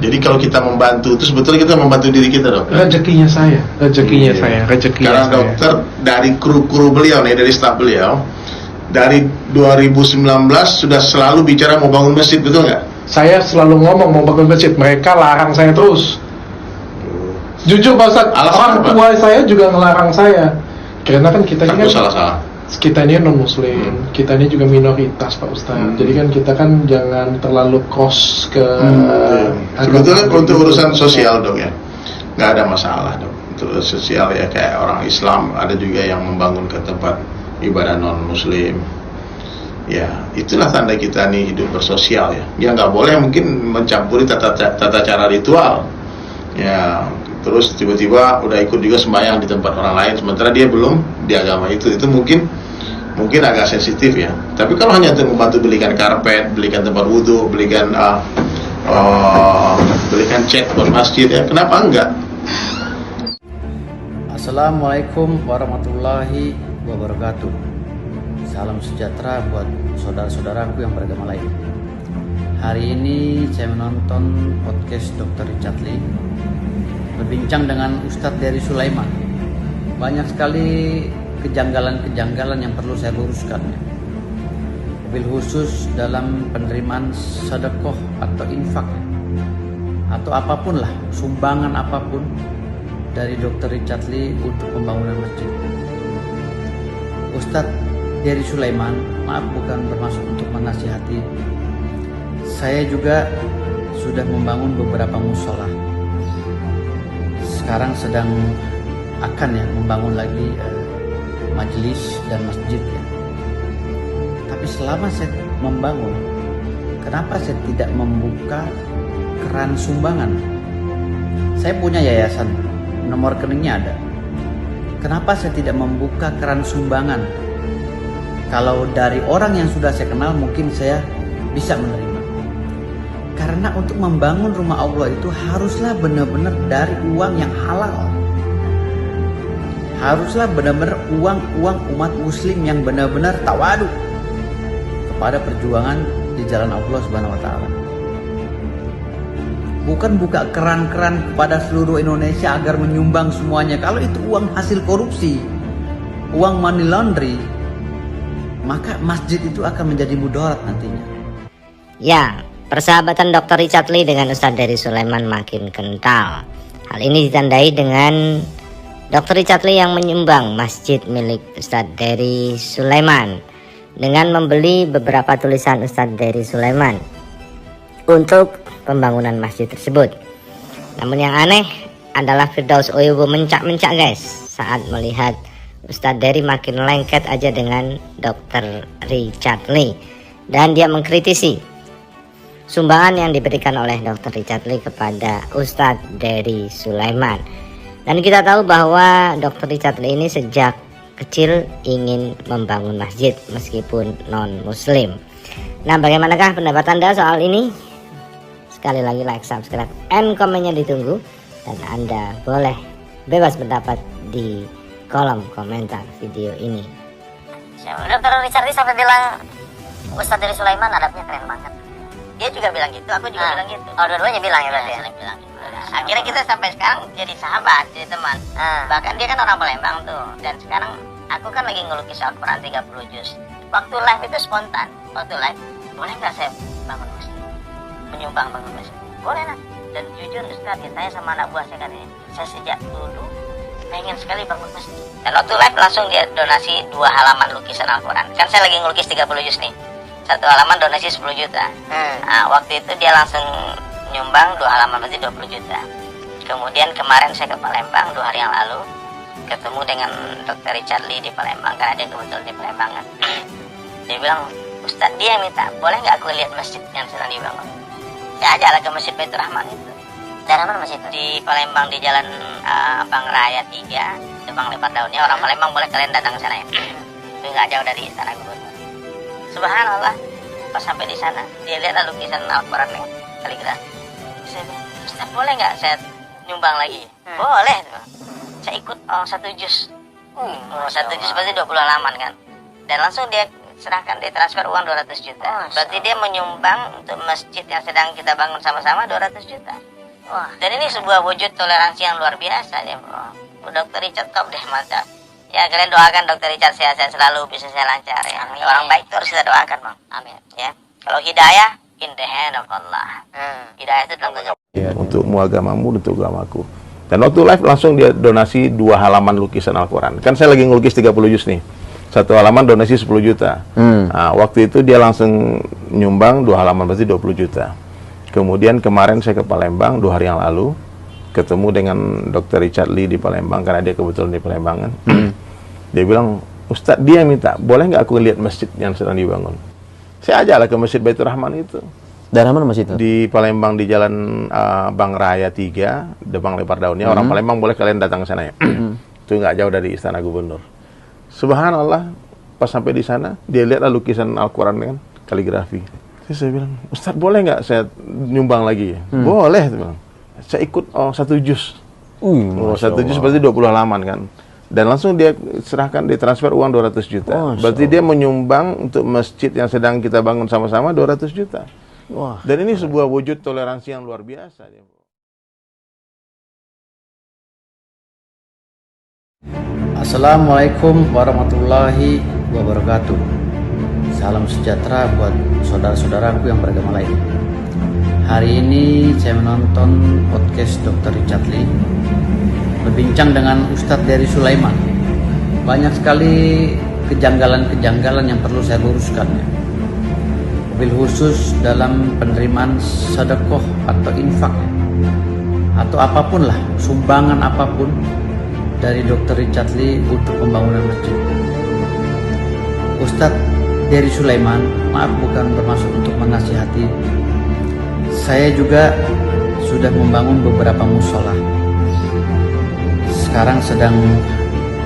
Jadi kalau kita membantu itu sebetulnya kita membantu diri kita, dok. Rezekinya saya. Karena dokter dari kru beliau nih, dari staf beliau, dari 2019 sudah selalu bicara mau bangun masjid, betul nggak? Saya selalu ngomong mau bangun masjid, mereka larang saya terus. Jujur Pak Ustadz, orang tua saya juga ngelarang saya. Karena kan kita ini kan salah. Kita ini non muslim, kita ini juga minoritas Pak Ustadz. Jadi kan kita kan jangan terlalu cross ke sebetulnya untuk urusan sosial, dok, ya nggak ada masalah, dok. Untuk sosial ya kayak orang Islam ada juga yang membangun ke tempat ibadah non muslim. Ya itulah tanda kita nih hidup bersosial ya. Ya nggak boleh mungkin mencampuri tata cara ritual. Ya terus tiba-tiba udah ikut juga sembahyang di tempat orang lain sementara dia belum di agama itu mungkin agak sensitif ya. Tapi kalau hanya untuk membantu belikan karpet, belikan tempat wudhu, belikan cat buat masjid, ya kenapa enggak? Assalamualaikum warahmatullahi wabarakatuh. Salam sejahtera buat saudara-saudaraku yang beragama lain. Hari ini saya menonton podcast Dr. Richard Lee berbincang dengan Ustadz Dery Sulaiman. Banyak sekali kejanggalan-kejanggalan yang perlu saya luruskan. Mobil khusus dalam penerimaan sedekah atau infak atau apapun lah, sumbangan apapun dari Dr. Richard Lee untuk pembangunan masjid. Ustadz Dery Sulaiman, maaf bukan bermaksud untuk menasihati. Saya juga sudah membangun beberapa musola. Sekarang sedang akan ya membangun lagi majelis dan masjid ya. Tapi selama saya membangun, kenapa saya tidak membuka keran sumbangan? Saya punya yayasan, nomor rekeningnya ada. Kenapa saya tidak membuka keran sumbangan? Kalau dari orang yang sudah saya kenal mungkin saya bisa menerima. Karena untuk membangun rumah Allah itu haruslah benar-benar dari uang yang halal. Haruslah benar-benar uang umat muslim yang benar-benar tawadu kepada perjuangan di jalan Allah Subhanahu wa taala. Bukan buka keran-keran kepada seluruh Indonesia agar menyumbang semuanya. Kalau itu uang hasil korupsi, uang money laundry, maka masjid itu akan menjadi mudarat nantinya. Ya, persahabatan Dr. Richard Lee dengan Ustadz Dery Sulaiman makin kental. Hal ini ditandai dengan Dr. Richard Lee yang menyumbang masjid milik Ustadz Dery Sulaiman dengan membeli beberapa tulisan Ustadz Dery Sulaiman untuk pembangunan masjid tersebut. Namun yang aneh adalah Firdaus Oyubo mencak-mencak guys saat melihat Ustadz Dery makin lengket aja dengan Dr. Richard Lee, dan dia mengkritisi sumbangan yang diberikan oleh Dr. Richard Lee kepada Ustadz Dery Sulaiman. Dan kita tahu bahwa Dr. Richard Lee ini sejak kecil ingin membangun masjid meskipun non muslim. Nah, bagaimanakah pendapat Anda soal ini? Sekali lagi like, subscribe, and komennya ditunggu. Dan Anda boleh bebas pendapat di kolom komentar video ini. Dr. Richard Lee sampai bilang Ustadz Dery Sulaiman adabnya keren banget. Dia juga bilang gitu, aku juga bilang gitu. Oh, dua-duanya bilang ya berarti ya? Bilang gitu. Akhirnya kita sampai sekarang jadi sahabat, jadi teman. Bahkan dia kan orang Palembang tuh. Dan sekarang aku kan lagi ngelukis Al-Quran 30 juz. Waktu live itu spontan. Waktu live, boleh nggak saya bangun masjid? Menyumbang bangun masjid? Boleh lah. Dan jujur Ustaz, ditanya sama anak buah saya kan ini, saya sejak dulu pengen sekali bangun masjid. Dan waktu live langsung dia donasi 2 halaman lukisan Al-Quran. Kan saya lagi ngelukis 30 juz nih. 1 halaman donasi 10 juta. Nah, waktu itu dia langsung nyumbang 2 halaman berarti 20 juta. Kemudian kemarin saya ke Palembang 2 hari yang lalu, ketemu dengan Dr. Richard Lee di Palembang, karena dia kebetulan di Palembang kan. Dia bilang, Ustadz, dia yang minta, boleh nggak aku lihat masjid yang sedang dibangun? Ya aja lah ke Masjid Baitur Rahman itu. Daerah mana masjid itu? Di Palembang, di Jalan Bang Raya 3, Bang Lebar Daunnya. Orang Palembang boleh kalian datang ke sana ya. Itu nggak jauh dari Istana Gubernur. Subhanallah, pas sampai di sana dia lihat lukisan Al-Quran yang kaligrafi. Saya bilang, Ustaz, boleh nggak saya nyumbang lagi? Boleh. Saya ikut 1 juz. 1 juz berarti 20 halaman kan. Dan langsung dia serahkan dia transfer uang 200 juta. Berarti dia menyumbang untuk masjid yang sedang kita bangun sama-sama 200 juta. Wah. Dan ini sebuah wujud toleransi yang luar biasa ya, Bro. Dr. Richard top deh, mantap. Ya, kalian doakan Dr. Richard sehat-sehat selalu, bisnisnya lancar ya. Amin. Orang baik itu harus kita doakan, Bang. Amin. Ya. Kalau hidayah in the hand of Allah. Hidayah itu dalam tangan. Ya, untukmu agamamu, untuk agamaku. Dan waktu live langsung dia donasi 2 halaman lukisan Al-Quran. Kan saya lagi ngelukis 30 juz nih. 1 halaman donasi 10 juta. Nah, waktu itu dia langsung nyumbang 2 halaman, berarti 20 juta. Kemudian kemarin saya ke Palembang 2 hari yang lalu, ketemu dengan Dr. Richard Lee di Palembang, karena dia kebetulan di Palembang kan. Dia bilang, Ustadz, dia minta, boleh nggak aku lihat masjid yang sedang dibangun? Saya ajaklah ke Masjid Baitur Rahman itu. Daerah mana masjid itu? Di Palembang, di Jalan Bang Raya 3, Depang Lepar Daunnya. Orang Palembang boleh kalian datang ke sana ya. Itu nggak jauh dari Istana Gubernur. Subhanallah, pas sampai di sana, dia lihat lukisan Al-Quran dengan kaligrafi. Saya bilang, Ustadz boleh nggak saya nyumbang lagi? Boleh, dia bilang. Saya ikut 1 juz. 1 juz berarti 20 halaman kan. Dan langsung dia serahkan, dia transfer uang 200 juta. Berarti dia menyumbang untuk masjid yang sedang kita bangun sama-sama 200 juta. Wah. Dan ini sebuah wujud toleransi yang luar biasa. Assalamualaikum warahmatullahi wabarakatuh. Salam sejahtera buat saudara-saudaraku yang beragama lain. Hari ini saya menonton podcast Dr. Richard Lee berbincang dengan Ustadz Dery Sulaiman. Banyak sekali kejanggalan-kejanggalan yang perlu saya luruskan ya. Mobil khusus dalam penerimaan sedekah atau infak ya. Atau apapun lah, sumbangan apapun dari Dr. Richard Lee untuk pembangunan masjid. Ustadz Dery Sulaiman, maaf bukan bermaksud untuk menasihati. Saya juga sudah membangun beberapa musola. Sekarang sedang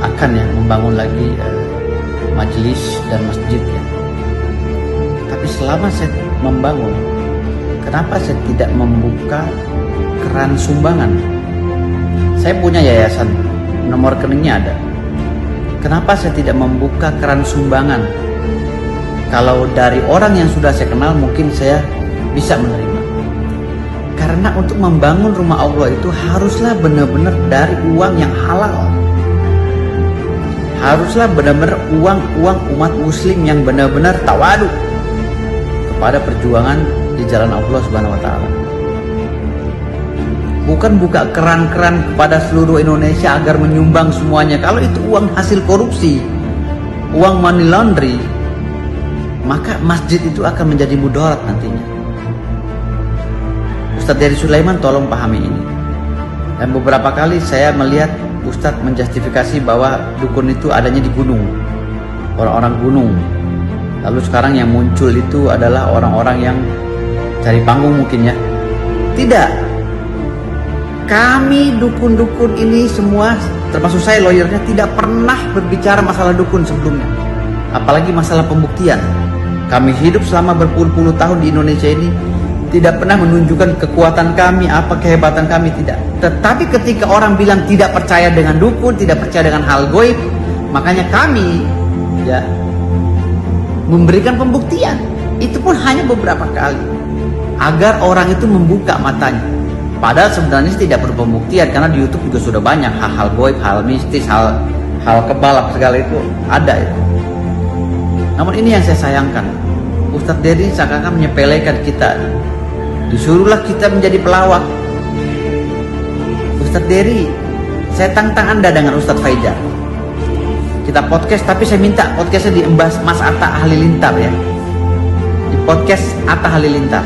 akan ya membangun lagi majelis dan masjid ya. Tapi selama saya membangun, kenapa saya tidak membuka keran sumbangan? Saya punya yayasan, nomor rekeningnya ada. Kenapa saya tidak membuka keran sumbangan? Kalau dari orang yang sudah saya kenal mungkin saya bisa menerima. Karena untuk membangun rumah Allah itu haruslah benar-benar dari uang yang halal. Haruslah benar-benar uang umat muslim yang benar-benar tawadu kepada perjuangan di jalan Allah Subhanahu wa taala. Bukan buka keran-keran kepada seluruh Indonesia agar menyumbang semuanya. Kalau itu uang hasil korupsi, uang money laundry, maka masjid itu akan menjadi mudarat nantinya. Ustadz Dery Sulaiman tolong pahami ini. Dan beberapa kali saya melihat Ustadz menjustifikasi bahwa dukun itu adanya di gunung, orang-orang gunung. Lalu sekarang yang muncul itu adalah orang-orang yang cari panggung mungkin ya. Tidak. Kami dukun-dukun ini semua, termasuk saya lawyernya, tidak pernah berbicara masalah dukun sebelumnya. Apalagi masalah pembuktian. Kami hidup selama berpuluh-puluh tahun di Indonesia ini, tidak pernah menunjukkan kekuatan kami, apa kehebatan kami, tidak. Tetapi ketika orang bilang tidak percaya dengan dukun, tidak percaya dengan hal goib, makanya kami ya memberikan pembuktian. Itu pun hanya beberapa kali agar orang itu membuka matanya. Padahal sebenarnya tidak perlu pembuktian, karena di YouTube juga sudah banyak hal-hal goib, hal mistis, hal kebal segala itu ada itu. Namun ini yang saya sayangkan, Ustadz Dery seakan-akan menyepelekan kita. Disuruhlah kita menjadi pelawak. Ustadz Dery, saya tantang Anda dengan Ustadz Faizal. Kita podcast, tapi saya minta podcastnya di Mas Atta Halilintar ya. Di podcast Atta Halilintar.